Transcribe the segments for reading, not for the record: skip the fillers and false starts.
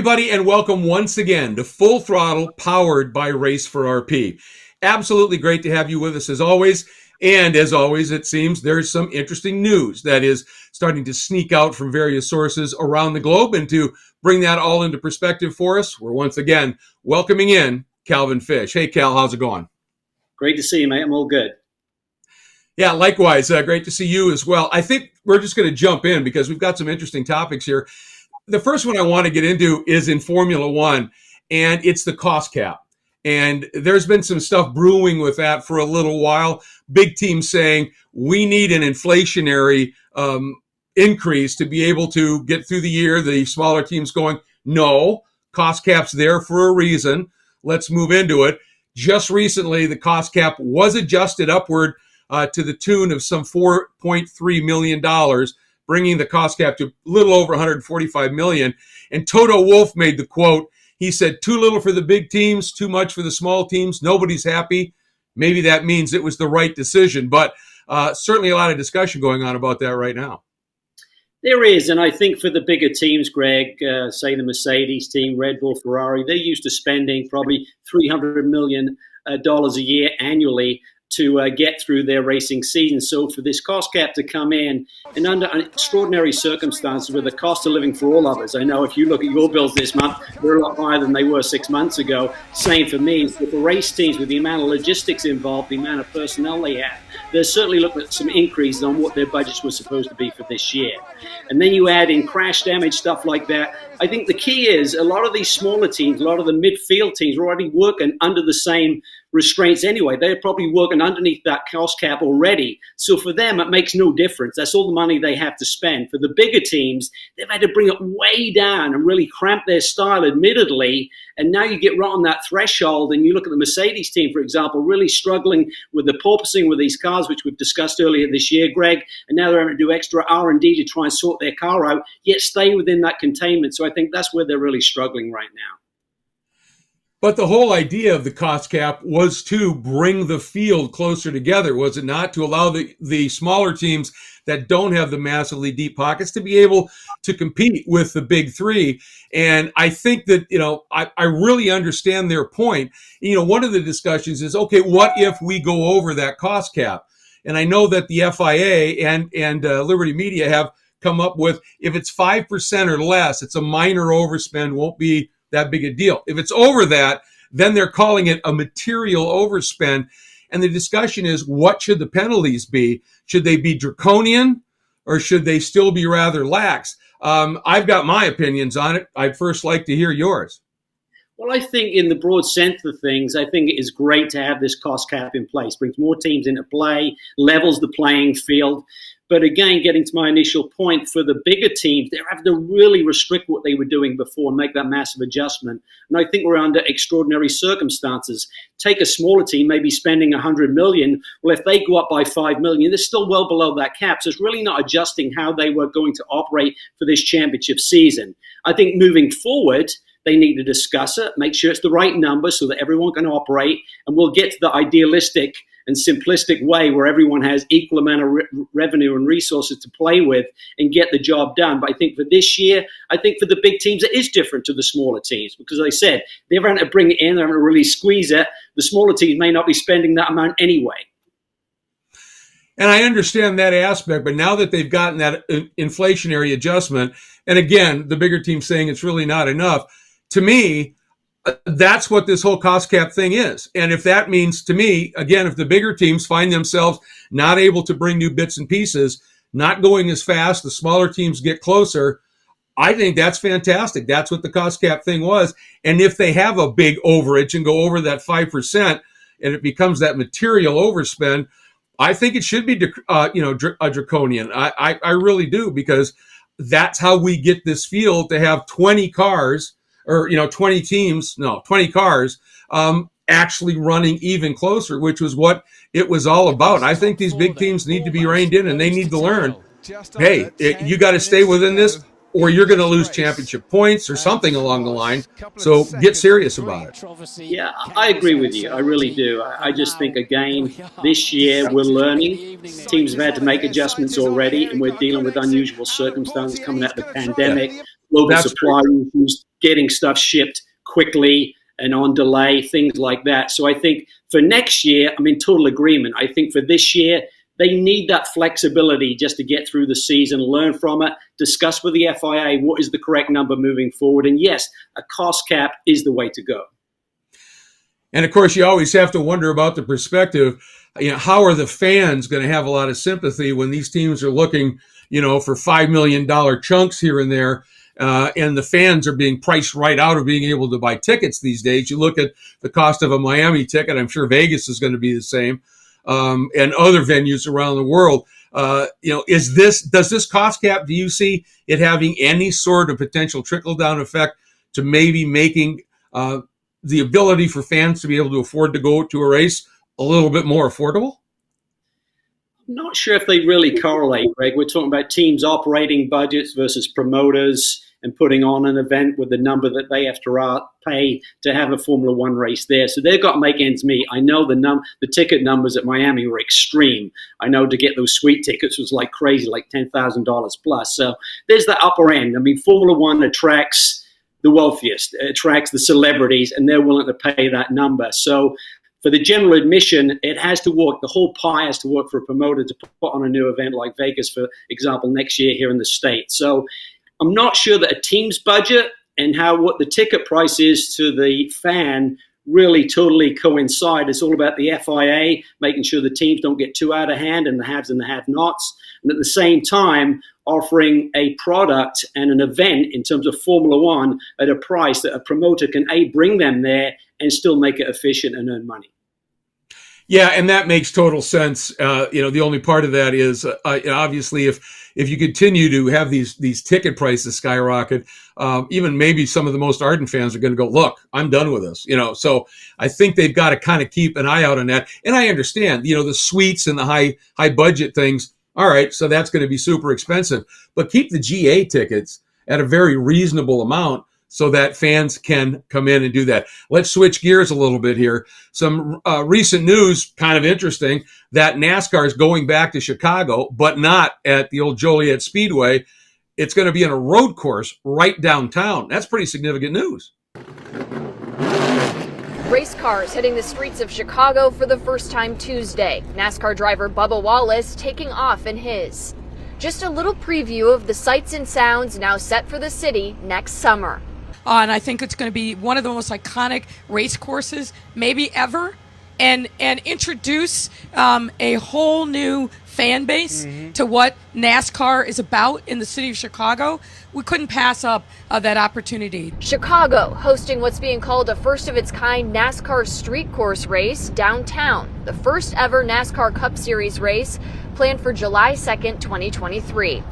everybody, and welcome once again to Full Throttle, powered by Race for RP. Absolutely great to have you with us as always. And as always, it seems there's some interesting news that is starting to sneak out from various sources around the globe. And to bring that all into perspective for us, we're once again welcoming in Calvin Fish. Hey, Cal, how's it going? Great to see you, mate. I'm all good. Yeah, likewise. Great to see you as well. I think we're just going to jump in because we've got some interesting topics here. The first one I want to get into is in Formula One, and it's the cost cap. And there's been some stuff brewing with that for a little while. Big teams saying we need an inflationary increase to be able to get through the year. The smaller teams going, no, cost cap's there for a reason. Let's move into it. Just recently, the cost cap was adjusted upward to the tune of some $4.3 million, bringing the cost cap to a little over $145 million. And Toto Wolff made the quote. He said, too little for the big teams, too much for the small teams. Nobody's happy. Maybe that means it was the right decision, but certainly a lot of discussion going on about that right now. There is, and I think for the bigger teams, Greg, say the Mercedes team, Red Bull, Ferrari, they're used to spending probably $300 million a year annually to get through their racing season. So for this cost cap to come in, and under extraordinary circumstances with the cost of living for all of us, I know if you look at your bills this month, they're a lot higher than they were 6 months ago. Same for me. So for race teams, with the amount of logistics involved, the amount of personnel they have, they're certainly looking at some increases on what their budgets were supposed to be for this year. And then you add in crash damage, stuff like that. I think the key is a lot of these smaller teams, a lot of the midfield teams are already working under the same restraints anyway. They're probably working underneath that cost cap already. So for them, it makes no difference. That's all the money they have to spend. For the bigger teams, they've had to bring it way down and really cramp their style, admittedly. And now you get right on that threshold, and you look at the Mercedes team, for example, really struggling with the porpoising with these cars, which we've discussed earlier this year, Greg. And now they're having to do extra R&D to try and sort their car out, yet stay within that containment. So I think that's where they're really struggling right now. But the whole idea of the cost cap was to bring the field closer together, was it not? To allow the smaller teams that don't have the massively deep pockets to be able to compete with the big three. And I think that, I really understand their point. One of the discussions is, okay, what if we go over that cost cap? And I know that the FIA and Liberty Media have come up with, if it's 5% or less, it's a minor overspend, won't be that big a deal. If it's over that, then they're calling it a material overspend. And the discussion is, what should the penalties be? Should they be draconian, or should they still be rather lax? I've got my opinions on it. I'd first like to hear yours. Well, I think in the broad sense of things, I think it is great to have this cost cap in place. Brings more teams into play, levels the playing field. But again, getting to my initial point, for the bigger teams, they have to really restrict what they were doing before and make that massive adjustment. And I think we're under extraordinary circumstances. Take a smaller team, maybe spending $100 million. Well, if they go up by $5 million, they're still well below that cap. So it's really not adjusting how they were going to operate for this championship season. I think moving forward, they need to discuss it, make sure it's the right number so that everyone can operate, and we'll get to the idealistic and simplistic way where everyone has equal amount of revenue and resources to play with and get the job done. But I think for this year, I think for the big teams, it is different to the smaller teams because, as I said, they're having to bring it in, they're having to really squeeze it. The smaller teams may not be spending that amount anyway. And I understand that aspect, but now that they've gotten that inflationary adjustment, and again, the bigger team saying it's really not enough, to me, that's what this whole cost cap thing is. And if that means, to me, again, if the bigger teams find themselves not able to bring new bits and pieces, not going as fast, the smaller teams get closer, I think that's fantastic. That's what the cost cap thing was. And if they have a big overage and go over that 5% and it becomes that material overspend, I think it should be, a draconian. I really do, because that's how we get this field to have 20 cars or 20 cars actually running even closer, which was what it was all about. I think these big teams need to be reined in, and they need to learn, hey, you got to stay within this, or you're going to lose championship points or something along the line. So get serious about it. Yeah, I agree with you. I really do. I just think, again, this year we're learning. Teams have had to make adjustments already, and we're dealing with unusual circumstances coming out of the pandemic, global supply issues. getting stuff shipped quickly and on delay, things like that. So I think for next year, I'm in total agreement. I think for this year, they need that flexibility just to get through the season, learn from it, discuss with the FIA what is the correct number moving forward. And yes, a cost cap is the way to go. And of course, you always have to wonder about the perspective. How are the fans going to have a lot of sympathy when these teams are looking, for $5 million chunks here and there, and the fans are being priced right out of being able to buy tickets these days? You look at the cost of a Miami ticket. I'm sure Vegas is going to be the same, and other venues around the world. Does this cost cap? Do you see it having any sort of potential trickle down effect to maybe making the ability for fans to be able to afford to go to a race a little bit more affordable? I'm not sure if they really correlate, Greg. We're talking about teams' operating budgets versus promoters and putting on an event with the number that they have to pay to have a Formula One race there. So they've got to make ends meet. I know the ticket numbers at Miami were extreme. I know to get those suite tickets was like crazy, like $10,000 plus. So there's the upper end. I mean, Formula One attracts the wealthiest, attracts the celebrities, and they're willing to pay that number. So for the general admission, it has to work. The whole pie has to work for a promoter to put on a new event like Vegas, for example, next year here in the States. So I'm not sure that a team's budget and what the ticket price is to the fan really totally coincide. It's all about the FIA, making sure the teams don't get too out of hand and the haves and the have-nots. And at the same time, offering a product and an event in terms of Formula One at a price that a promoter can bring them there and still make it efficient and earn money. Yeah, and that makes total sense. The only part of that is obviously if you continue to have these ticket prices skyrocket, even maybe some of the most ardent fans are going to go, look, I'm done with this. So I think they've got to kind of keep an eye out on that. And I understand, the suites and the high budget things. All right, so that's going to be super expensive, but keep the GA tickets at a very reasonable amount so that fans can come in and do that. Let's switch gears a little bit here. Some recent news, kind of interesting, that NASCAR is going back to Chicago, but not at the old Joliet Speedway. It's going to be on a road course right downtown. That's pretty significant news. Race cars hitting the streets of Chicago for the first time Tuesday. NASCAR driver Bubba Wallace taking off in his. Just a little preview of the sights and sounds now set for the city next summer. And I think it's going to be one of the most iconic race courses maybe ever, and introduce a whole new fan base to what NASCAR is about in the city of Chicago. We couldn't pass up that opportunity. Chicago hosting what's being called a first of its kind NASCAR street course race downtown. The first ever NASCAR Cup Series race planned for July 2nd, 2023.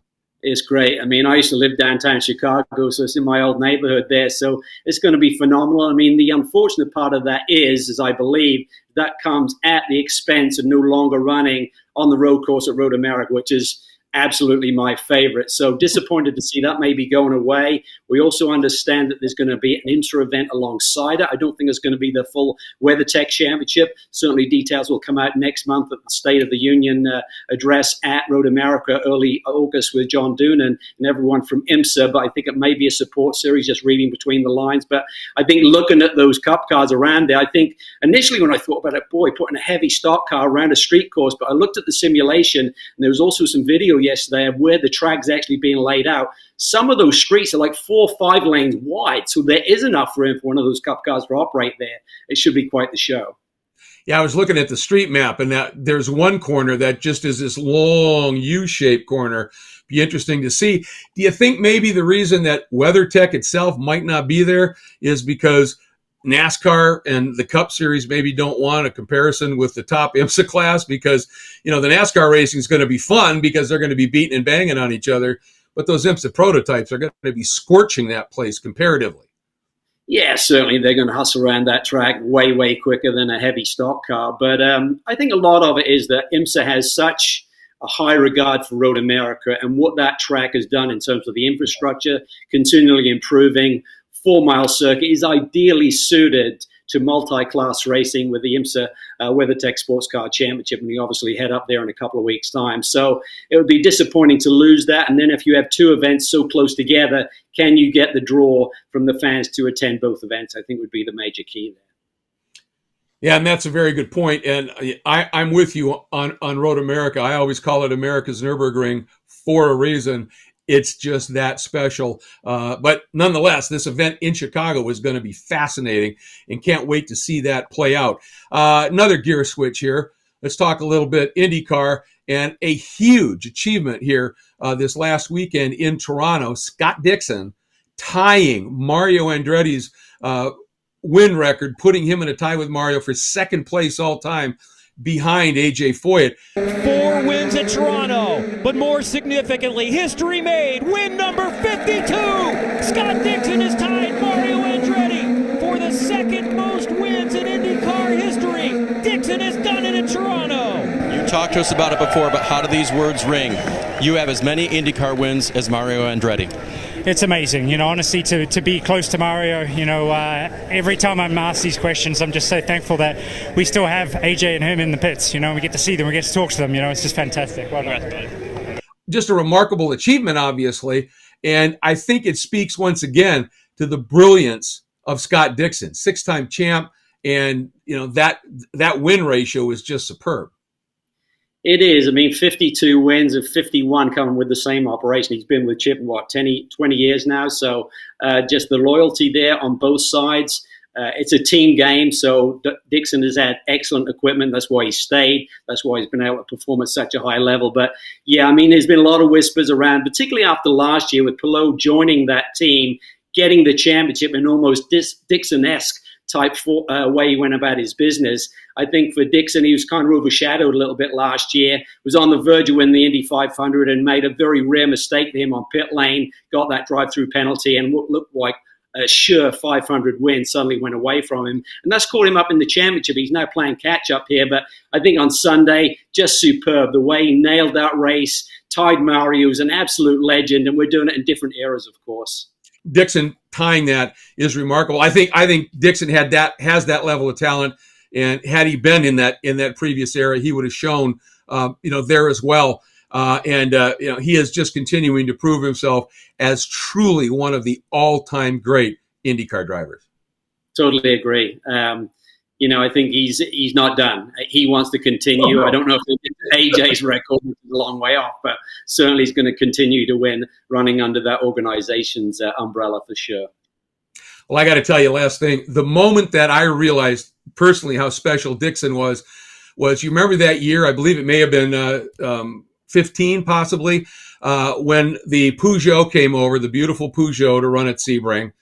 It's great. I mean, I used to live downtown Chicago, so it's in my old neighborhood there. So it's going to be phenomenal. I mean, the unfortunate part of that is I believe, that comes at the expense of no longer running on the road course at Road America, which is absolutely my favorite. So disappointed to see that may be going away. We also understand that there's going to be an IMSA event alongside it. I don't think it's going to be the full WeatherTech Championship. Certainly details will come out next month at the State of the Union address at Road America early August with John Doonan and everyone from IMSA. But I think it may be a support series, just reading between the lines. But I think looking at those cup cars around there, I think initially when I thought about it, boy, putting a heavy stock car around a street course, but I looked at the simulation and there was also some video yesterday of where the track's actually being laid out. Some of those streets are like 4 or 5 lanes wide, so there is enough room for one of those cup cars to operate there. It should be quite the show. Yeah, I was looking at the street map, and there's one corner that just is this long U-shaped corner. Be interesting to see. Do you think maybe the reason that WeatherTech itself might not be there is because NASCAR and the Cup Series maybe don't want a comparison with the top IMSA class? Because, the NASCAR racing is going to be fun because they're going to be beating and banging on each other, but those IMSA prototypes are going to be scorching that place comparatively. Yeah, certainly they're going to hustle around that track way, way quicker than a heavy stock car. But I think a lot of it is that IMSA has such a high regard for Road America and what that track has done in terms of the infrastructure, continually improving. 4 Mile circuit is ideally suited to multi-class racing with the IMSA WeatherTech Sports Car Championship, and we obviously head up there in a couple of weeks' time. So it would be disappointing to lose that. And then if you have two events so close together, can you get the draw from the fans to attend both events? I think would be the major key there. Yeah, and that's a very good point. And I'm with you on Road America. I always call it America's Nürburgring for a reason. It's just that special. But nonetheless, this event in Chicago is going to be fascinating and can't wait to see that play out. Another gear switch here. Let's talk a little bit IndyCar and a huge achievement here this last weekend in Toronto. Scott Dixon tying Mario Andretti's win record, putting him in a tie with Mario for second place all time behind AJ Foyt. 4 wins at Toronto, but more significantly, history made. Win number 52. Scott Dixon has tied Mario Andretti for the second most wins in IndyCar history. Dixon has done it in Toronto. You talked to us about it before, but how do these words ring? You have as many IndyCar wins as Mario Andretti. It's amazing, honestly, to be close to Mario. Every time I'm asked these questions, I'm just so thankful that we still have AJ and him in the pits. We get to see them, we get to talk to them. It's just fantastic. Well done. Just a remarkable achievement, obviously. And I think it speaks once again to the brilliance of Scott Dixon, 6-time champ. And, that win ratio is just superb. It is. 52 wins and 51 coming with the same operation. He's been with Chip, 20 years now. So just the loyalty there on both sides. It's a team game. So Dixon has had excellent equipment. That's why he stayed. That's why he's been able to perform at such a high level. But yeah, there's been a lot of whispers around, particularly after last year with Palou joining that team, getting the championship in almost Dixon-esque type way he went about his business. I think for Dixon, he was kind of overshadowed a little bit last year, was on the verge of winning the Indy 500 and made a very rare mistake to him on pit lane, got that drive-through penalty, and what looked like a sure 500 win suddenly went away from him. And that's caught him up in the championship. He's now playing catch-up here, but I think on Sunday, just superb. The way he nailed that race, tied Mario, was an absolute legend, and we're doing it in different eras, of course. Dixon tying that is remarkable. I think Dixon has that level of talent, and had he been in that previous era, he would have shown there as well. He is just continuing to prove himself as truly one of the all-time great IndyCar drivers. Totally agree. I think he's not done. He wants to continue. I don't know if AJ's record is a long way off, but certainly he's going to continue to win running under that organization's umbrella for sure. Well, I got to tell you, last thing, the moment that I realized personally how special Dixon was you remember that year, I believe it may have been 15 possibly, when the Peugeot came over, the beautiful Peugeot to run at Sebring.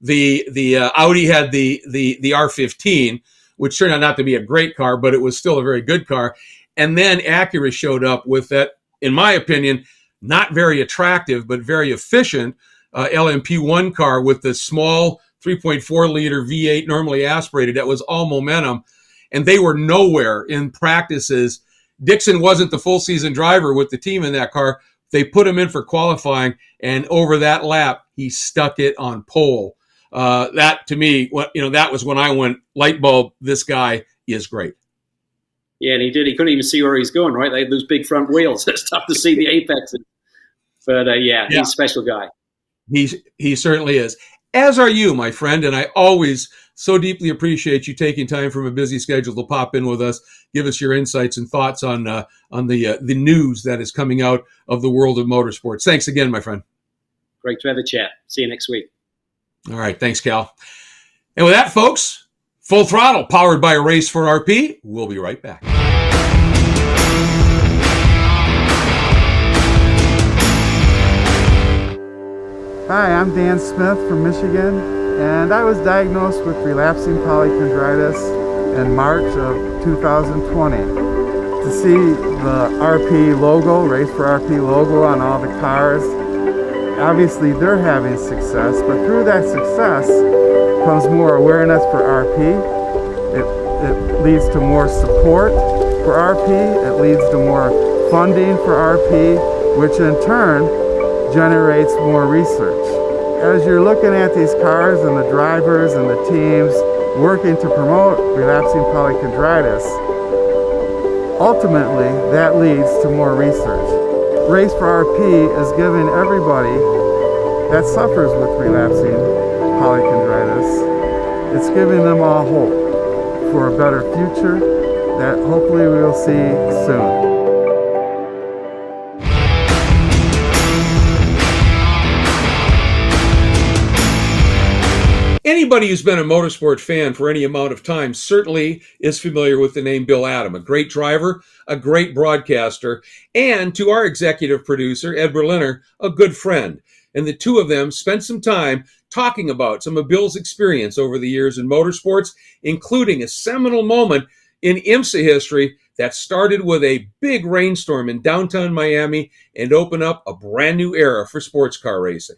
The Audi had the R15, which turned out not to be a great car, but it was still a very good car. And then Acura showed up with that, in my opinion, not very attractive, but very efficient LMP1 car with the small 3.4 liter V8 normally aspirated. That was all momentum. And they were nowhere in practices. Dixon wasn't the full season driver with the team in that car. They put him in for qualifying, and over that lap, he stuck it on pole. That to me, that was when I went, light bulb, this guy is great. Yeah, and he did. He couldn't even see where he's going, right? They had those big front wheels. It's tough to see the apexes. But he's a special guy. He certainly is. As are you, my friend, and I always so deeply appreciate you taking time from a busy schedule to pop in with us, give us your insights and thoughts on the news that is coming out of the world of motorsports. Thanks again, my friend. Great to have a chat. See you next week. All right, thanks, Cal. And with that, folks, Full Throttle, powered by Race for RP. We'll be right back. Hi, I'm Dan Smith from Michigan, and I was diagnosed with relapsing polychondritis in March of 2020. To see the RP logo, Race for RP logo on all the cars, obviously they're having success, but through that success comes more awareness for RP. It leads to more support for RP. It leads to more funding for RP, which in turn generates more research. As you're looking at these cars and the drivers and the teams, working to promote relapsing polychondritis. Ultimately, that leads to more research. Race for RP is giving everybody that suffers with relapsing polychondritis, it's giving them all hope for a better future that hopefully we will see soon. Anybody who's been a motorsport fan for any amount of time certainly is familiar with the name Bill Adam, a great driver, a great broadcaster, and to our executive producer, Ed Berliner, a good friend. And the two of them spent some time talking about some of Bill's experience over the years in motorsports, including a seminal moment in IMSA history that started with a big rainstorm in downtown Miami and opened up a brand new era for sports car racing.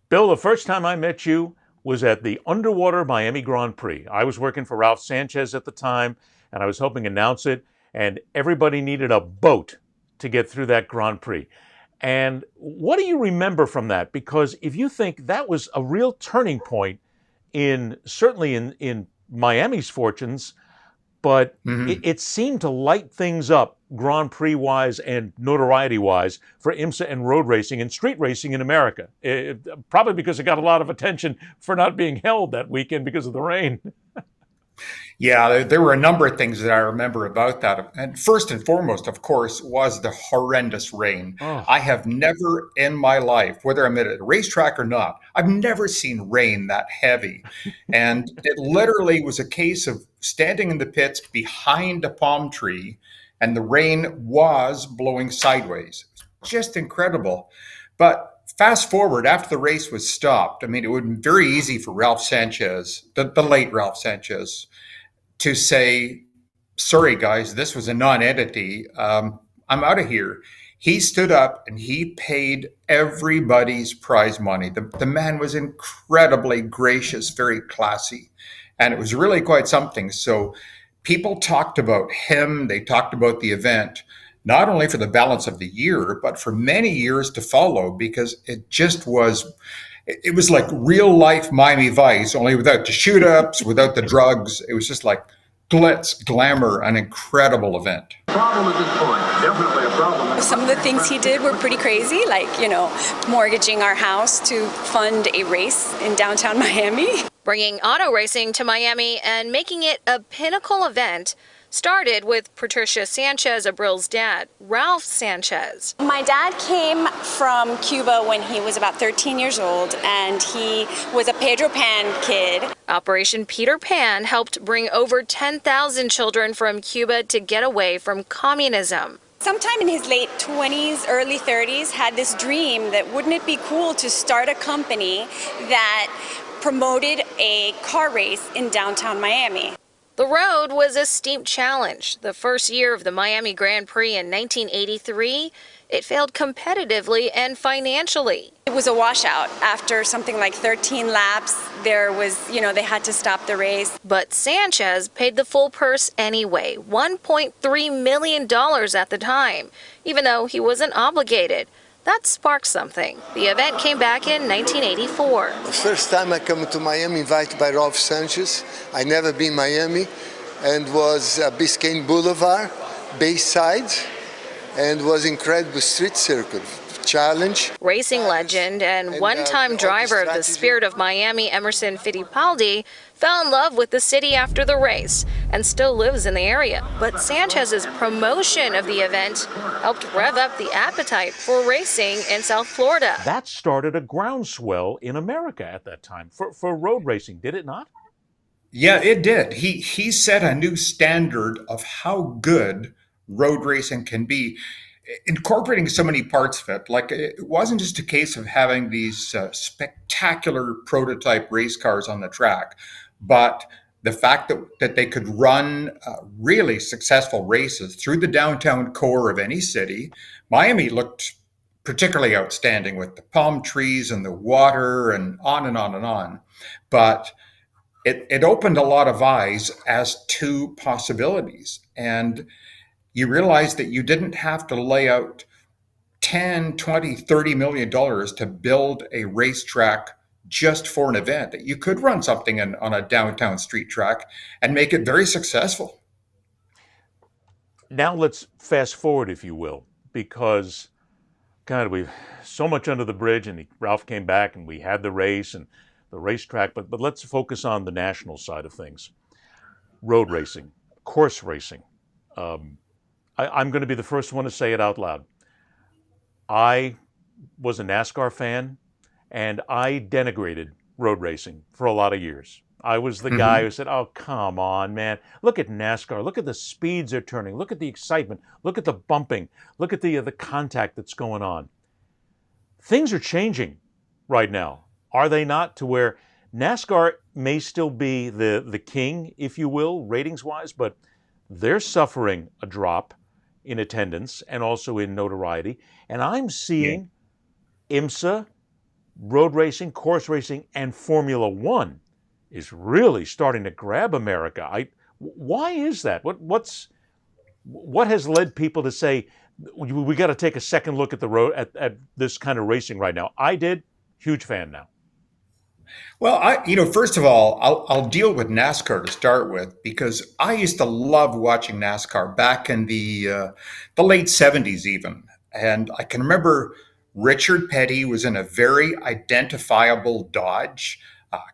Bill, the first time I met you was at the Underwater Miami Grand Prix. I was working for Ralph Sanchez at the time, and I was helping announce it, and everybody needed a boat to get through that Grand Prix. And what do you remember from that? Because if you think that was a real turning point certainly in Miami's fortunes, but it seemed to light things up Grand Prix-wise and notoriety-wise for IMSA and road racing and street racing in America. Probably because it got a lot of attention for not being held that weekend because of the rain. Yeah, there were a number of things that I remember about that. And first and foremost, of course, was the horrendous rain. Oh. I have never in my life, whether I'm at a racetrack or not, I've never seen rain that heavy. And it literally was a case of standing in the pits behind a palm tree, and the rain was blowing sideways. Just incredible. But fast forward, after the race was stopped, I mean, it would have been very easy for Ralph Sanchez, the late Ralph Sanchez, to say, sorry, guys, this was a non-entity. I'm out of here. He stood up and he paid everybody's prize money. The man was incredibly gracious, very classy, and it was really quite something. So people talked about him. They talked about the event, not only for the balance of the year, but for many years to follow, because it just was, it was like real life Miami Vice, only without the shoot ups, without the drugs. It was just like glitz, glamour, an incredible event. Problem at this point, definitely a problem. Some of the things he did were pretty crazy, like, mortgaging our house to fund a race in downtown Miami. Bringing auto racing to Miami and making it a pinnacle event started with Patricia Sanchez, Abril's dad, Ralph Sanchez. My dad came from Cuba when he was about 13 years old, and he was a Pedro Pan kid. Operation Peter Pan helped bring over 10,000 children from Cuba to get away from communism. Sometime in his late 20s, early 30s, had this dream that wouldn't it be cool to start a company that promoted a car race in downtown Miami. The road was a steep challenge. The first year of the Miami Grand Prix in 1983, it failed competitively and financially. It was a washout. After something like 13 laps, there was, they had to stop the race. But Sanchez paid the full purse anyway, $1.3 million at the time, even though he wasn't obligated. That sparked something. The event came back in 1984. The first time I come to Miami, invited by Ralph Sanchez. I never been Miami, and was Biscayne Boulevard, Bayside, and was incredible street circuit challenge. Racing legend and one-time driver of the Spirit of Miami, Emerson Fittipaldi, fell in love with the city after the race and still lives in the area. But Sanchez's promotion of the event helped rev up the appetite for racing in South Florida. That started a groundswell in America at that time for road racing, did it not? Yeah, it did. He set a new standard of how good road racing can be, incorporating so many parts of it. Like, it wasn't just a case of having these spectacular prototype race cars on the track, but the fact that they could run really successful races through the downtown core of any city. Miami looked particularly outstanding with the palm trees and the water and on and on and on. But it opened a lot of eyes as to possibilities. And you realized that you didn't have to lay out $10, $20, $30 million to build a racetrack just for an event, that you could run something on a downtown street track and make it very successful. Now let's fast forward, if you will, because God, we've so much under the bridge, and Ralph came back and we had the race and the racetrack, but let's focus on the national side of things. Road racing, course racing. I'm going to be the first one to say it out loud. I was a NASCAR fan, and I denigrated road racing for a lot of years. I was the guy who said, oh, come on, man. Look at NASCAR. Look at the speeds they're turning. Look at the excitement. Look at the bumping. Look at the contact that's going on. Things are changing right now, are they not? To where NASCAR may still be the king, if you will, ratings-wise, but they're suffering a drop in attendance and also in notoriety. And I'm seeing IMSA, road racing, course racing, and Formula One is really starting to grab America. Why is that? What has led people to say we got to take a second look at the road at this kind of racing right now? I did. Huge fan now. Well, first of all, I'll deal with NASCAR to start with, because I used to love watching NASCAR back in the late 70s even. And I can remember Richard Petty was in a very identifiable Dodge.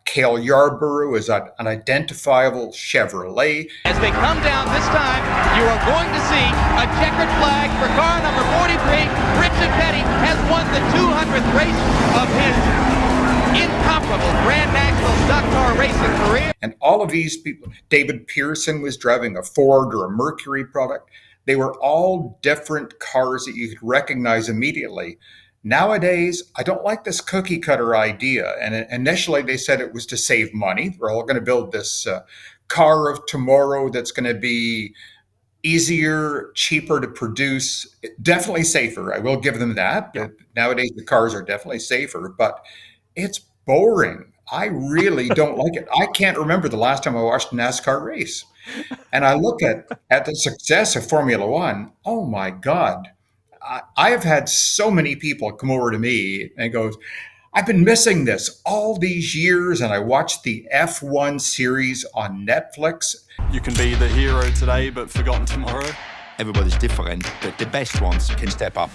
Cale Yarborough is an identifiable Chevrolet. As they come down this time, you are going to see a checkered flag for car number 43. Richard Petty has won the 200th race of his incomparable Grand National stock car racing career. And all of these people, David Pearson was driving a Ford or a Mercury product. They were all different cars that you could recognize immediately. Nowadays, I don't like this cookie cutter idea. And initially they said it was to save money. We're all going to build this car of tomorrow that's going to be easier, cheaper to produce, definitely safer. I will give them that. Yeah. Nowadays, the cars are definitely safer, but it's boring. I really don't like it. I can't remember the last time I watched a NASCAR race. And I look at the success of Formula One. Oh my God. I have had so many people come over to me and goes, I've been missing this all these years, and I watched the F1 series on Netflix. You can be the hero today, but forgotten tomorrow. Everybody's different, but the best ones can step up.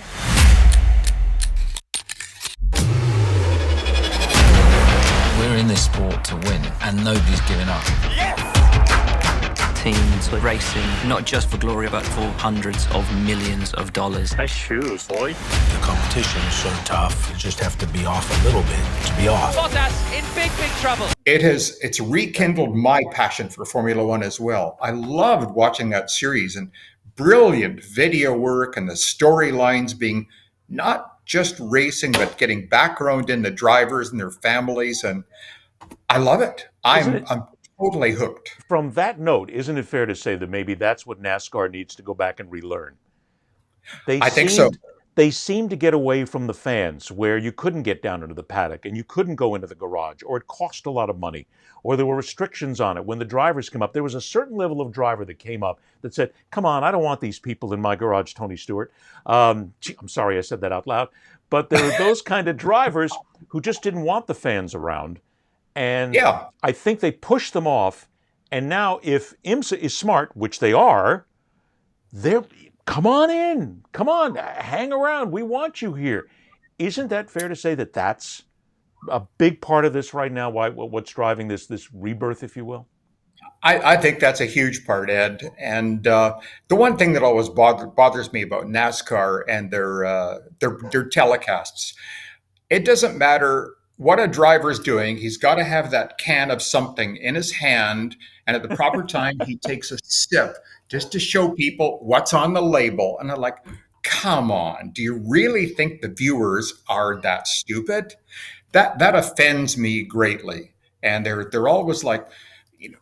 We're in this sport to win, and nobody's giving up. Yes! Teams are racing not just for glory, but for hundreds of millions of dollars. Nice shoes, boy. The competition is so tough, you just have to be off a little bit to be off. Bottas in big trouble. It's rekindled my passion for Formula One as well. I loved watching that series, and brilliant video work, and the storylines being not just racing, but getting background in the drivers and their families. And I love it. I'm totally hooked. From that note, isn't it fair to say that maybe that's what NASCAR needs to go back and relearn? I think so. They seem to get away from the fans, where you couldn't get down into the paddock and you couldn't go into the garage, or it cost a lot of money, or there were restrictions on it. When the drivers come up, there was a certain level of driver that came up that said, come on, I don't want these people in my garage, Tony Stewart. I'm sorry I said that out loud. But there were those kind of drivers who just didn't want the fans around. And yeah. I think they pushed them off. And now if IMSA is smart, which they are, they're, come on in. Come on, hang around. We want you here. Isn't that fair to say that that's a big part of this right now? What's driving this rebirth, if you will? I think that's a huge part, Ed. And the one thing that always bothers me about NASCAR and their telecasts, it doesn't matter what a driver's doing. He's got to have that can of something in his hand, and at the proper time, he takes a sip just to show people what's on the label. And I'm like, come on, do you really think the viewers are that stupid? That offends me greatly. And they're always like,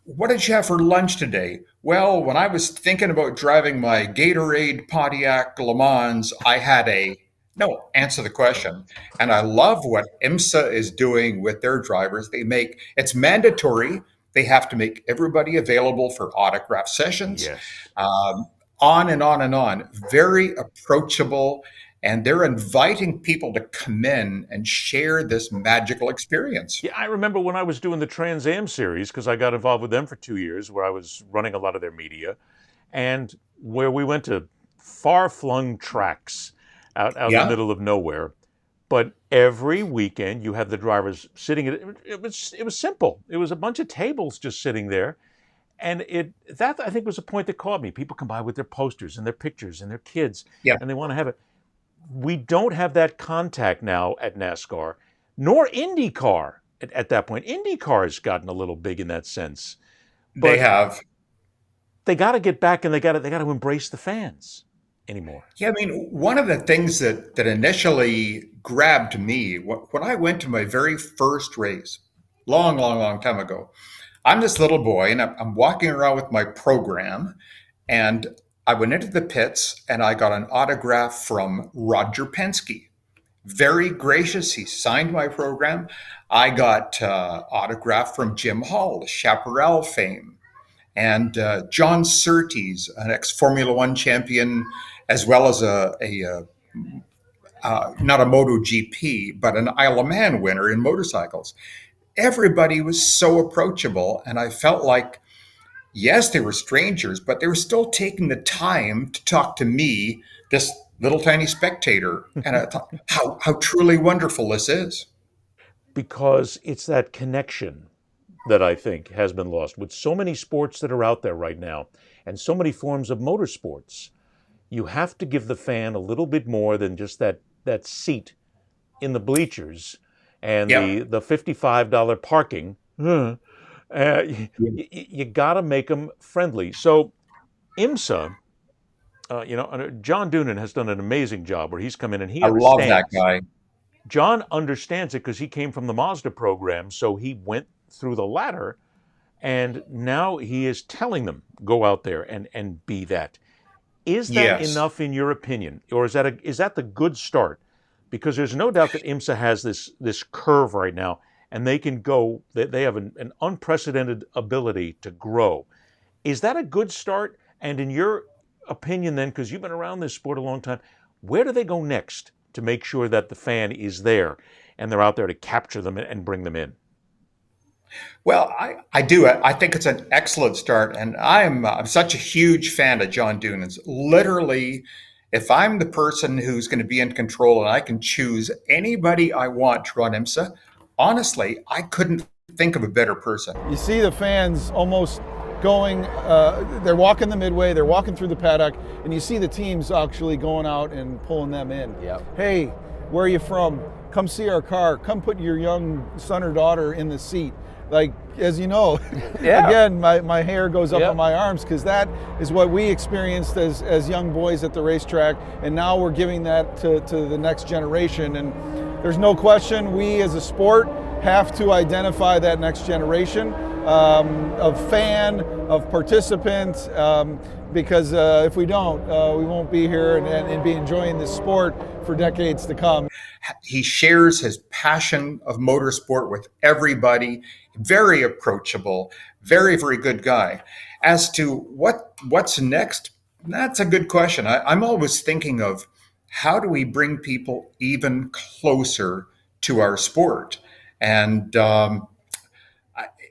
what did you have for lunch today? Well, when I was thinking about driving my Gatorade Pontiac Le Mans, I had no, answer the question. And I love what IMSA is doing with their drivers. It's mandatory. They have to make everybody available for autograph sessions. Yes. On and on and on. Very approachable. and they're inviting people to come in and share this magical experience. Yeah, I remember when I was doing the Trans Am series, because I got involved with them for 2 years, where I was running a lot of their media, and where we went to far-flung tracks out in the middle of nowhere. But every weekend you had the drivers sitting it was simple. It was a bunch of tables just sitting there. And that I think was a point that caught me. People come by with their posters and their pictures and their kids, and they want to have it. We don't have that contact now at NASCAR, nor IndyCar at that point. IndyCar has gotten a little big in that sense. But they have. They got to get back, and they got to embrace the fans anymore. Yeah, I mean, one of the things that initially grabbed me when I went to my very first race, long time ago. I'm this little boy, and I'm walking around with my program, and I went into the pits, and I got an autograph from Roger Penske. Very gracious. He signed my program. I got autograph from Jim Hall, the Chaparral fame, and John Surtees, an ex-Formula One champion, as well as not a MotoGP, but an Isle of Man winner in motorcycles. Everybody was so approachable, and I felt like, yes, they were strangers, but they were still taking the time to talk to me, this little tiny spectator. And I thought, how truly wonderful this is. Because it's that connection that I think has been lost with so many sports that are out there right now, and so many forms of motorsports. You have to give the fan a little bit more than just that seat in the bleachers and the $55 parking. You got to make them friendly. So IMSA, John Doonan has done an amazing job where he's come in and he understands. I love that guy. John understands it because he came from the Mazda program, so he went through the ladder, and now he is telling them, go out there and be that. Is that enough in your opinion, or is that the good start? Because there's no doubt that IMSA has this curve right now, and they can go. They have an unprecedented ability to grow. Is that a good start? And in your opinion, then, because you've been around this sport a long time, where do they go next to make sure that the fan is there and they're out there to capture them and bring them in? Well, I do. I think it's an excellent start, and I'm such a huge fan of John Doonan's. Literally, if I'm the person who's going to be in control and I can choose anybody I want to run IMSA, honestly, I couldn't think of a better person. You see the fans almost going, they're walking the midway, they're walking through the paddock, and you see the teams actually going out and pulling them in. Yep. Hey, where are you from? Come see our car. Come put your young son or daughter in the seat. Like, as you know, again, my hair goes up on my arms, because that is what we experienced as young boys at the racetrack, and now we're giving that to the next generation. And there's no question we as a sport have to identify that next generation of fan, of participant, because if we don't, we won't be here and be enjoying this sport for decades to come. He shares his passion of motorsport with everybody. Very approachable, very, very good guy. As to what's next, that's a good question. I'm always thinking of how do we bring people even closer to our sport? And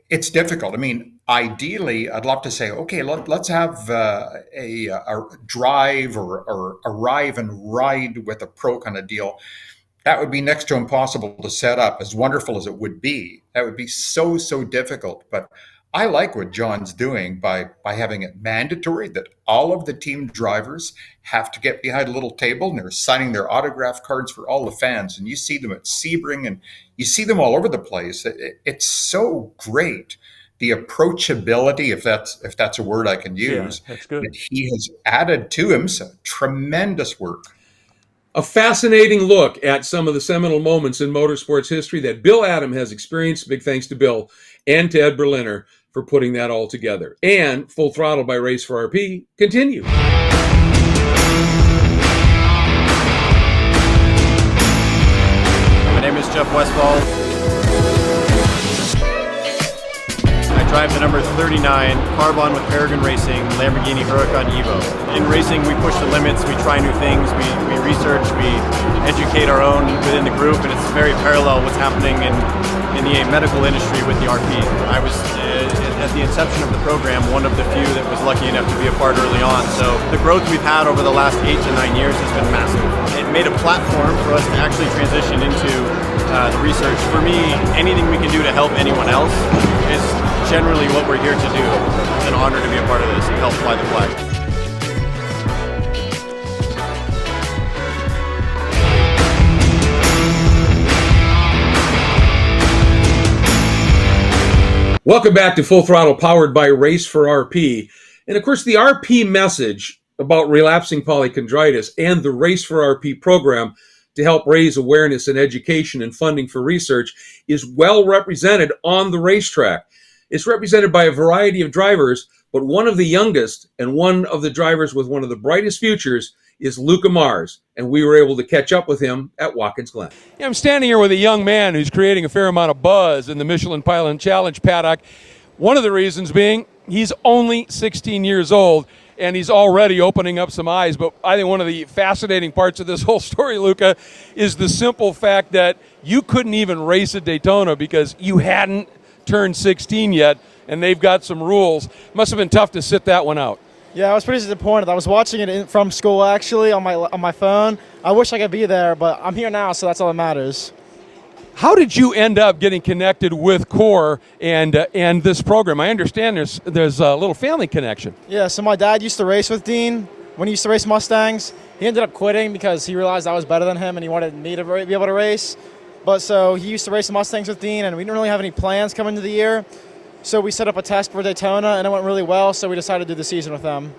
it's difficult. I mean, ideally, I'd love to say, okay, let's have a drive or arrive and ride with a pro kind of deal. That would be next to impossible to set up, as wonderful as it would be. That would be so difficult. But I like what John's doing by having it mandatory that all of the team drivers have to get behind a little table and they're signing their autograph cards for all the fans. And you see them at Sebring and you see them all over the place. It's so great. The approachability, if that's a word I can use, that's good. That he has added to IMSA. Tremendous work. A fascinating look at some of the seminal moments in motorsports history that Bill Adam has experienced. Big thanks to Bill and to Ed Berliner for putting that all together. And Full Throttle by Race for RP continue. My name is Jeff Westfall. I drive the number 39 Carbon with Peregrine Racing Lamborghini Huracan Evo. In racing, we push the limits, we try new things, we research, we educate our own within the group, and it's very parallel what's happening in the medical industry with the RP. I was, at the inception of the program, one of the few that was lucky enough to be a part early on. So the growth we've had over the last 8 to 9 years has been massive. It made a platform for us to actually transition into the research. For me, anything we can do to help anyone else is generally what we're here to do. It's an honor to be a part of this and help fly the flag. Welcome back to Full Throttle, powered by Race for RP. And of course, the RP message about relapsing polychondritis and the Race for RP program to help raise awareness and education and funding for research is well represented on the racetrack. It's represented by a variety of drivers, but one of the youngest and one of the drivers with one of the brightest futures is Luca Mars, and we were able to catch up with him at Watkins Glen. Yeah, I'm standing here with a young man who's creating a fair amount of buzz in the Michelin Pilot Challenge paddock. One of the reasons being he's only 16 years old, and he's already opening up some eyes. But I think one of the fascinating parts of this whole story, Luca, is the simple fact that you couldn't even race at Daytona because you hadn't turned 16 yet, and they've got some rules. Must have been tough to sit that one out. Yeah, I was pretty disappointed. I was watching it from school, actually, on my phone. I wish I could be there, but I'm here now, so that's all that matters. How did you end up getting connected with CORE and this program? I understand there's a little family connection. Yeah, so my dad used to race with Dean when he used to race Mustangs. He ended up quitting because he realized I was better than him and he wanted me to be able to race. But so he used to race Mustangs with Dean, and we didn't really have any plans coming into the year. So we set up a test for Daytona, and it went really well, so we decided to do the season with them.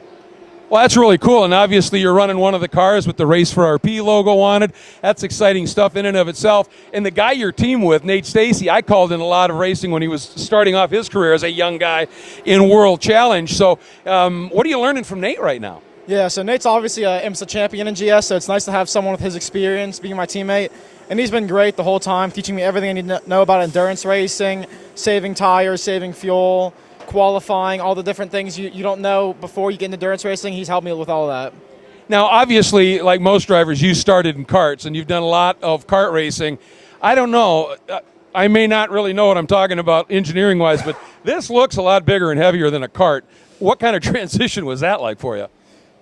Well, that's really cool, and obviously you're running one of the cars with the Race for RP logo on it. That's exciting stuff in and of itself. And the guy you're teamed with, Nate Stacey, I called in a lot of racing when he was starting off his career as a young guy in World Challenge. So what are you learning from Nate right now? Yeah, so Nate's obviously an IMSA champion in GS, so it's nice to have someone with his experience being my teammate. And he's been great the whole time, teaching me everything I need to know about endurance racing, saving tires, saving fuel, qualifying, all the different things you don't know before you get into endurance racing. He's helped me with all of that. Now, obviously, like most drivers, you started in karts, and you've done a lot of kart racing. I don't know. I may not really know what I'm talking about engineering-wise, but this looks a lot bigger and heavier than a kart. What kind of transition was that like for you?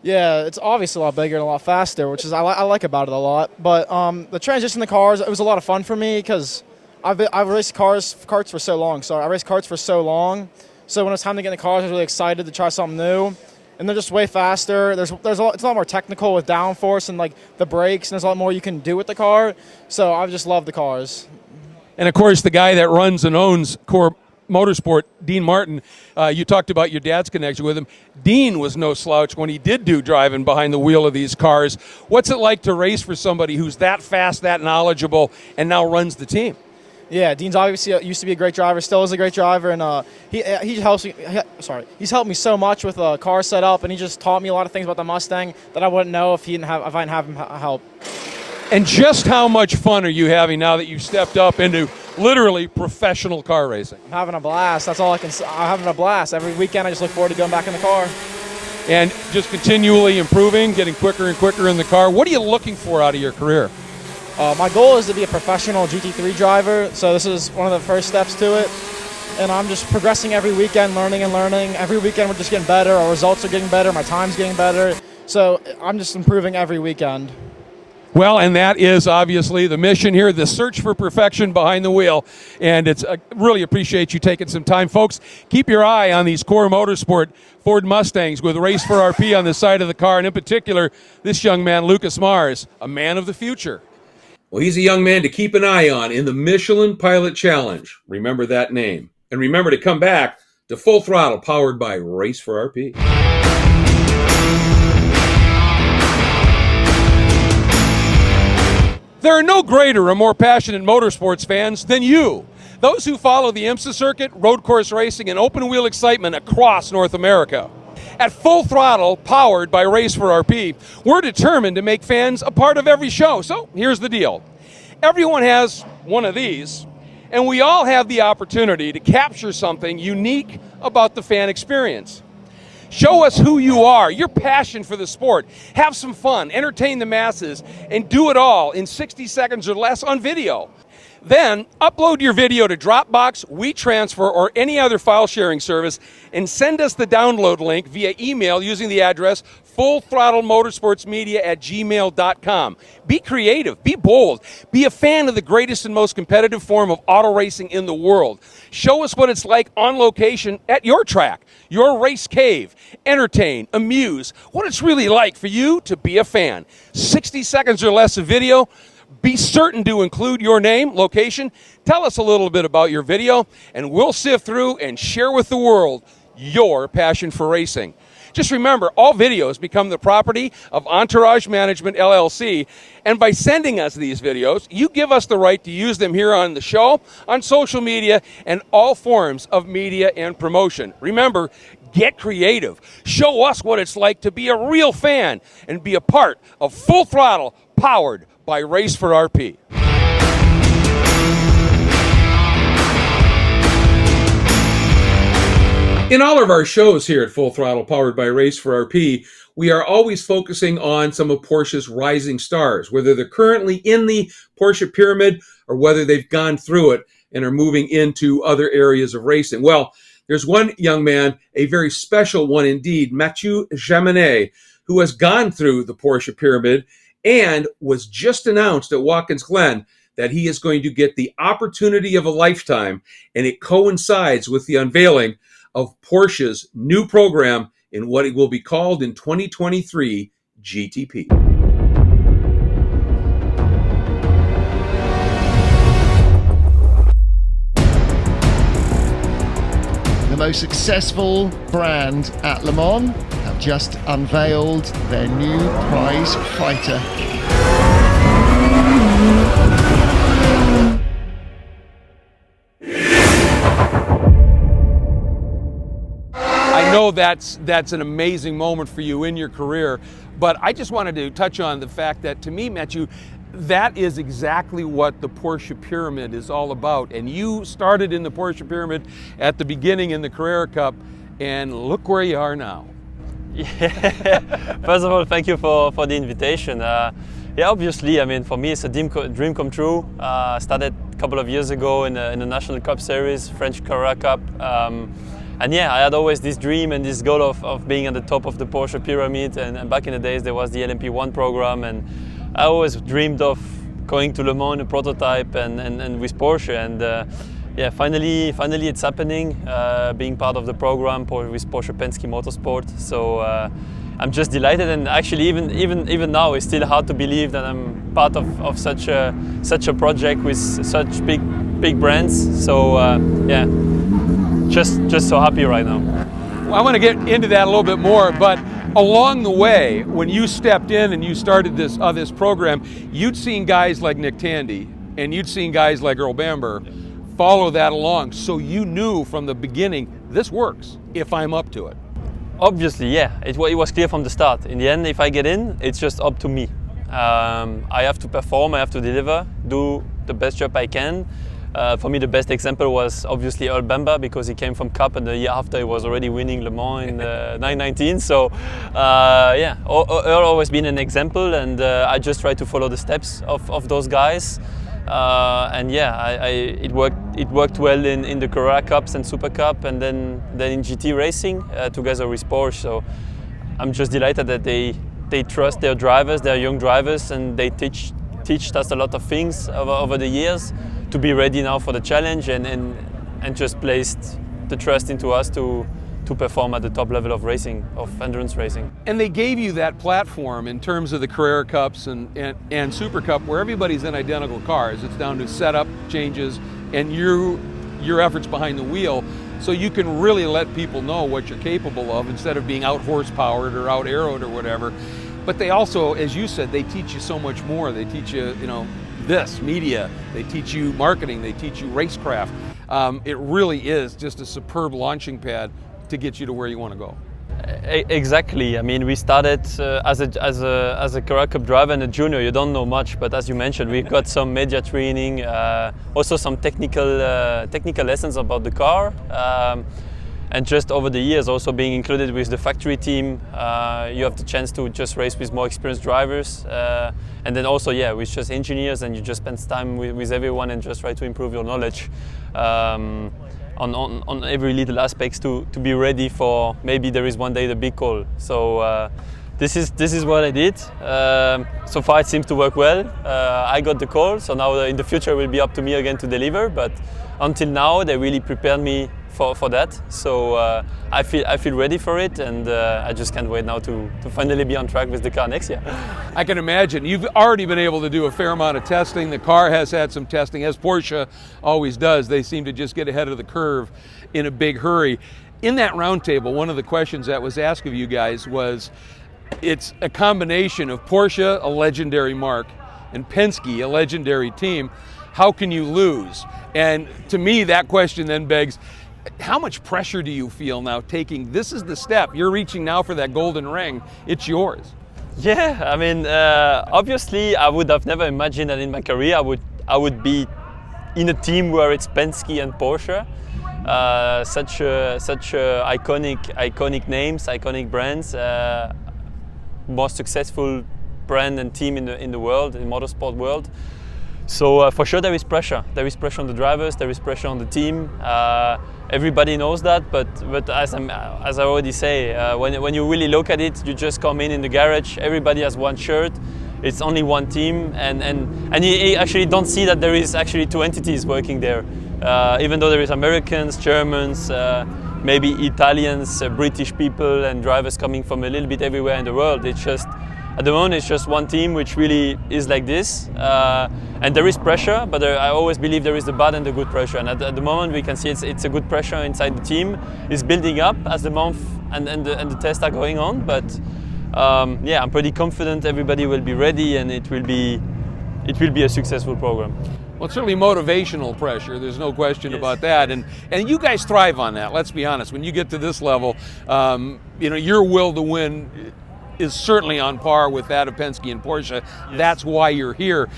Yeah, it's obviously a lot bigger and a lot faster, which is I like about it a lot. But the transition to cars, it was a lot of fun for me because I've raced karts for so long. So I raced karts for so long. So when it was time to get in the cars, I was really excited to try something new. And they're just way faster. It's a lot more technical with downforce and like the brakes, and there's a lot more you can do with the car. So I just love the cars. And of course, the guy that runs and owns CORE Motorsport, Dean Martin, you talked about your dad's connection with him. Dean was no slouch when he did do driving behind the wheel of these cars. What's it like to race for somebody who's that fast, that knowledgeable, and now runs the team? Yeah, Dean's obviously used to be a great driver, still is a great driver, and he helps me. He's helped me so much with car setup, and he just taught me a lot of things about the Mustang that I wouldn't know if I didn't have him help. And just how much fun are you having now that you've stepped up into literally professional car racing? I'm having a blast. That's all I can say. I'm having a blast. Every weekend I just look forward to going back in the car. And just continually improving, getting quicker and quicker in the car. What are you looking for out of your career? My goal is to be a professional GT3 driver, so this is one of the first steps to it. And I'm just progressing every weekend, learning and learning. Every weekend we're just getting better. Our results are getting better. My time's getting better. So I'm just improving every weekend. Well, and that is obviously the mission here, the search for perfection behind the wheel. And it's really appreciate you taking some time. Folks, keep your eye on these CORE Motorsport Ford Mustangs with Race for RP on the side of the car. And in particular, this young man, Lucas Mars, a man of the future. Well, he's a young man to keep an eye on in the Michelin Pilot Challenge. Remember that name. And remember to come back to Full Throttle, powered by Race for RP. There are no greater or more passionate motorsports fans than you. Those who follow the IMSA circuit, road course racing, and open wheel excitement across North America. At Full Throttle, powered by Race for RP, we're determined to make fans a part of every show. So here's the deal. Everyone has one of these, And we all have the opportunity to capture something unique about the fan experience. Show us who you are, your passion for the sport. Have some fun, entertain the masses, and do it all in 60 seconds or less on video. Then upload your video to Dropbox, WeTransfer, or any other file sharing service and send us the download link via email using the address fullthrottlemotorsportsmedia@gmail.com. Be creative, be bold, be a fan of the greatest and most competitive form of auto racing in the world. Show us what it's like on location at your track, your race cave. Entertain, amuse, what it's really like for you to be a fan. 60 seconds or less of video. Be certain to include your name, location, tell us a little bit about your video, and we'll sift through and share with the world your passion for racing. Just remember, all videos become the property of Entourage Management, LLC, and by sending us these videos, you give us the right to use them here on the show, on social media, and all forms of media and promotion. Remember, get creative. Show us what it's like to be a real fan and be a part of Full Throttle, powered by Race for RP. In all of our shows here at Full Throttle, powered by Race for RP, we are always focusing on some of Porsche's rising stars, whether they're currently in the Porsche pyramid or whether they've gone through it and are moving into other areas of racing. Well, there's one young man, a very special one indeed, Mathieu Jaminet, who has gone through the Porsche pyramid and was just announced at Watkins Glen that he is going to get the opportunity of a lifetime, and it coincides with the unveiling of Porsche's new program in what it will be called in 2023 GTP. The most successful brand at Le Mans have just unveiled their new prize fighter. I know that's an amazing moment for you in your career, but I just wanted to touch on the fact that, to me, Mathieu, that is exactly what the Porsche Pyramid is all about. And you started in the Porsche Pyramid at the beginning in the Carrera Cup, and look where you are now. Yeah. First of all, thank you for the invitation. Yeah, obviously, I mean, for me, it's a dream come true. Started a couple of years ago in the National Cup Series, French Carrera Cup. And yeah, I had always this dream and this goal of being at the top of the Porsche Pyramid. And back in the days, there was the LMP1 program, and I always dreamed of going to Le Mans in a prototype and with Porsche. And yeah, finally it's happening, being part of the program with Porsche Penske Motorsport. So I'm just delighted, and actually even now it's still hard to believe that I'm part of such a project with such big brands. So yeah, just so happy right now. Well, I want to get into that a little bit more, but along the way, when you stepped in and you started this program, you'd seen guys like Nick Tandy and you'd seen guys like Earl Bamber follow that along, so you knew from the beginning, this works if I'm up to it. Obviously, yeah. It was clear from the start. In the end, if I get in, it's just up to me. I have to perform, I have to deliver, do the best job I can. For me, the best example was obviously Earl Bamber, because he came from Cup and the year after he was already winning Le Mans in 919. So yeah, Earl always been an example, and I just try to follow the steps of those guys. And yeah, it worked well in the Carrera Cups and Super Cup, and then in GT racing together with Porsche. So I'm just delighted that they trust their drivers, their young drivers, and they teach us a lot of things over the years to be ready now for the challenge, and just placed the trust into us to perform at the top level of racing, of endurance racing. And they gave you that platform in terms of the Carrera Cups and Super Cup, where everybody's in identical cars. It's down to setup changes and your efforts behind the wheel, so you can really let people know what you're capable of instead of being out horsepowered or out aeroed or whatever. But they also, as you said, they teach you so much more. They teach you, this media, they teach you marketing, they teach you racecraft. It really is just a superb launching pad to get you to where you want to go. Exactly. I mean, we started as a Carrera Cup driver and a junior. You don't know much, but as you mentioned, we got some media training, also some technical lessons about the car, and just over the years, also being included with the factory team, you have the chance to just race with more experienced drivers, and then also, yeah, with just engineers, and you just spend time with everyone and just try to improve your knowledge. On every little aspects to be ready for maybe there is one day the big call. So this is what I did. So far it seems to work well. I got the call, so now in the future it will be up to me again to deliver. But until now they really prepared me for that. So I feel ready for it, and I just can't wait now to finally be on track with the car next year. I can imagine. You've already been able to do a fair amount of testing. The car has had some testing, as Porsche always does. They seem to just get ahead of the curve in a big hurry. In that roundtable, one of the questions that was asked of you guys was, it's a combination of Porsche, a legendary mark, and Penske, a legendary team. How can you lose? And to me, that question then begs, how much pressure do you feel now taking, this is the step, you're reaching now for that golden ring, it's yours? Yeah, I mean, obviously I would have never imagined that in my career I would be in a team where it's Penske and Porsche, such iconic names, iconic brands, most successful brand and team in the world, in motorsport world. So for sure there is pressure. There is pressure on the drivers, there is pressure on the team. Everybody knows that, but as I already say, when you really look at it, you just come in the garage, everybody has one shirt, it's only one team, and you actually don't see that there is actually two entities working there. Even though there is Americans, Germans, maybe Italians, British people and drivers coming from a little bit everywhere in the world, it's just, at the moment it's just one team which really is like this, and there is pressure, but I always believe there is the bad and the good pressure, and at the moment we can see it's a good pressure inside the team. It's building up as the month and the tests are going on, but yeah, I'm pretty confident everybody will be ready and it will be a successful program. Well, it's certainly motivational pressure, there's no question about that, and you guys thrive on that, let's be honest. When you get to this level, you know, your will to win is certainly on par with that of Penske and Porsche. Yes. That's why you're here.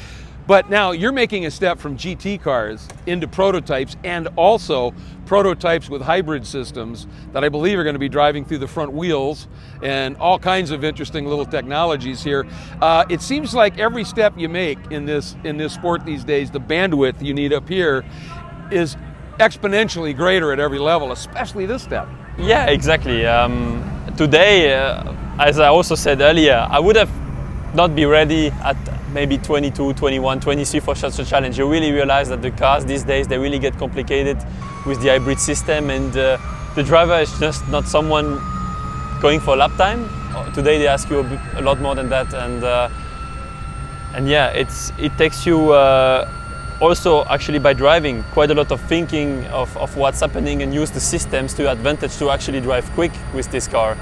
But now you're making a step from GT cars into prototypes, and also prototypes with hybrid systems that I believe are going to be driving through the front wheels, and all kinds of interesting little technologies here. It seems like every step you make in this sport these days, the bandwidth you need up here is exponentially greater at every level, especially this step. Yeah, exactly. Today, as I also said earlier, I would have not be ready at maybe 22, 21, 23 for such a challenge. You really realize that the cars these days, they really get complicated with the hybrid system, and the driver is just not someone going for lap time. Today they ask you a lot more than that, and yeah, it takes you also actually by driving quite a lot of thinking of what's happening, and use the systems to your advantage to actually drive quick with this car.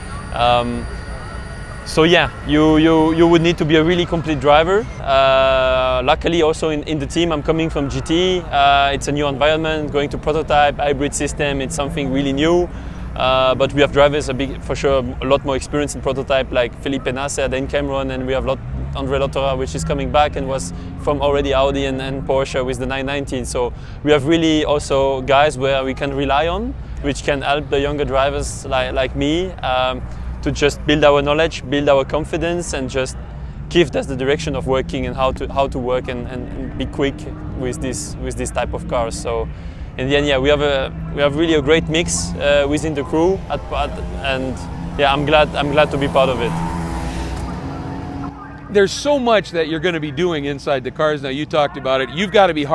So yeah, you would need to be a really complete driver. Luckily also in the team I'm coming from GT, it's a new environment, going to prototype, hybrid system, it's something really new. But we have drivers for sure a lot more experience in prototype, like Felipe Nasser, Dan Cameron, and we have André Lotterer, which is coming back and was from already Audi and Porsche with the 919. So we have really also guys where we can rely on, which can help the younger drivers like me to just build our knowledge, build our confidence, and just give us the direction of working and how to work and be quick with this type of cars. So in the end, yeah, we have really a great mix within the crew, and yeah, I'm glad to be part of it. There's so much that you're going to be doing inside the cars now. You talked about it. You've got to be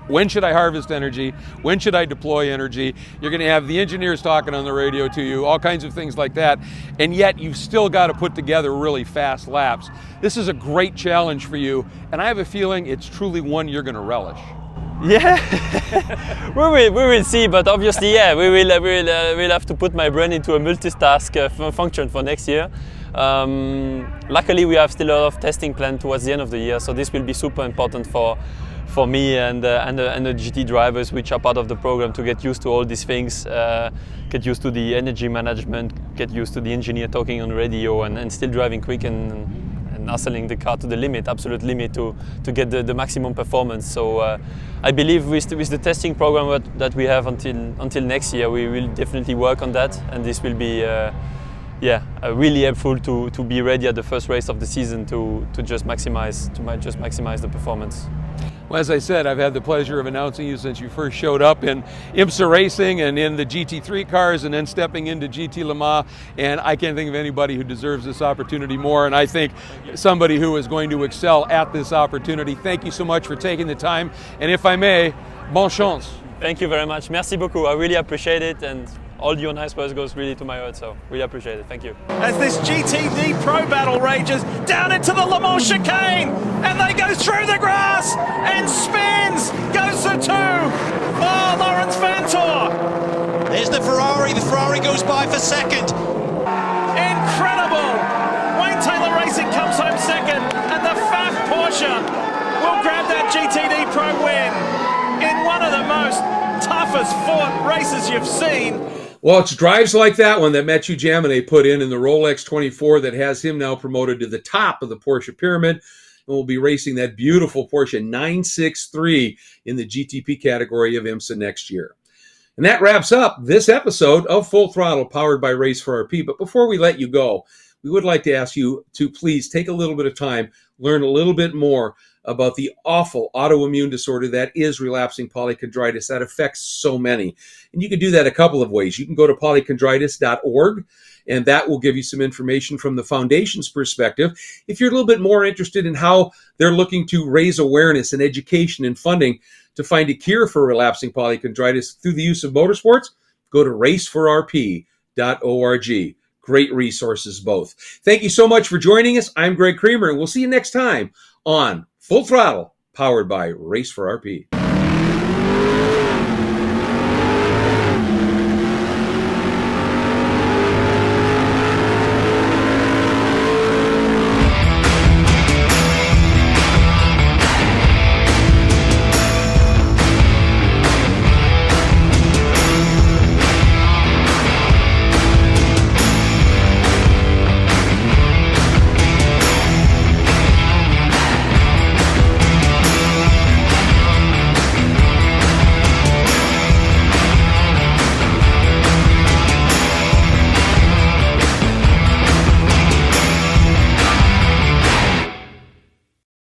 when should I harvest energy? When should I deploy energy? You're going to have the engineers talking on the radio to you, all kinds of things like that. And yet you've still got to put together really fast laps. This is a great challenge for you, and I have a feeling it's truly one you're going to relish. Yeah, we will see, but obviously, yeah, we'll have to put my brain into a multitask function for next year. Luckily, we have still a lot of testing planned towards the end of the year, so this will be super important for for me and the GT drivers which are part of the program to get used to all these things, get used to the energy management, get used to the engineer talking on radio, and still driving quick and hustling the car to the limit, absolute limit, to get the maximum performance. So I believe with the testing program that we have until next year, we will definitely work on that, and this will be really helpful to be ready at the first race of the season to just maximize the performance. Well, as I said, I've had the pleasure of announcing you since you first showed up in IMSA Racing and in the GT3 cars and then stepping into GT Le Mans, and I can't think of anybody who deserves this opportunity more, and I think somebody who is going to excel at this opportunity. Thank you so much for taking the time, and if I may, bonne chance. Thank you very much. Merci beaucoup. I really appreciate it, and all your nice words goes really to my heart, so really appreciate it. Thank you. As this GTD Pro Battle rages down into the Le Mans chicane, and they go through the grass and spins, goes to two. Oh, Lawrence Vanthoor. There's the Ferrari goes by for second. Incredible. Wayne Taylor Racing comes home second, and the Pfaff Porsche will grab that GTD Pro win in one of the most toughest fought races you've seen. Well, it's drives like that one that Mathieu Jaminet put in the Rolex 24 that has him now promoted to the top of the Porsche pyramid. And we'll be racing that beautiful Porsche 963 in the GTP category of IMSA next year. And that wraps up this episode of Full Throttle, powered by Race for RP. But before we let you go, we would like to ask you to please take a little bit of time, learn a little bit more about the awful autoimmune disorder that is relapsing polychondritis that affects so many. And you can do that a couple of ways. You can go to polychondritis.org, and that will give you some information from the foundation's perspective. If you're a little bit more interested in how they're looking to raise awareness and education and funding to find a cure for relapsing polychondritis through the use of motorsports, go to raceforrp.org. Great resources both. Thank you so much for joining us. I'm Greg Creamer, and we'll see you next time on Full Throttle, powered by Race for RP.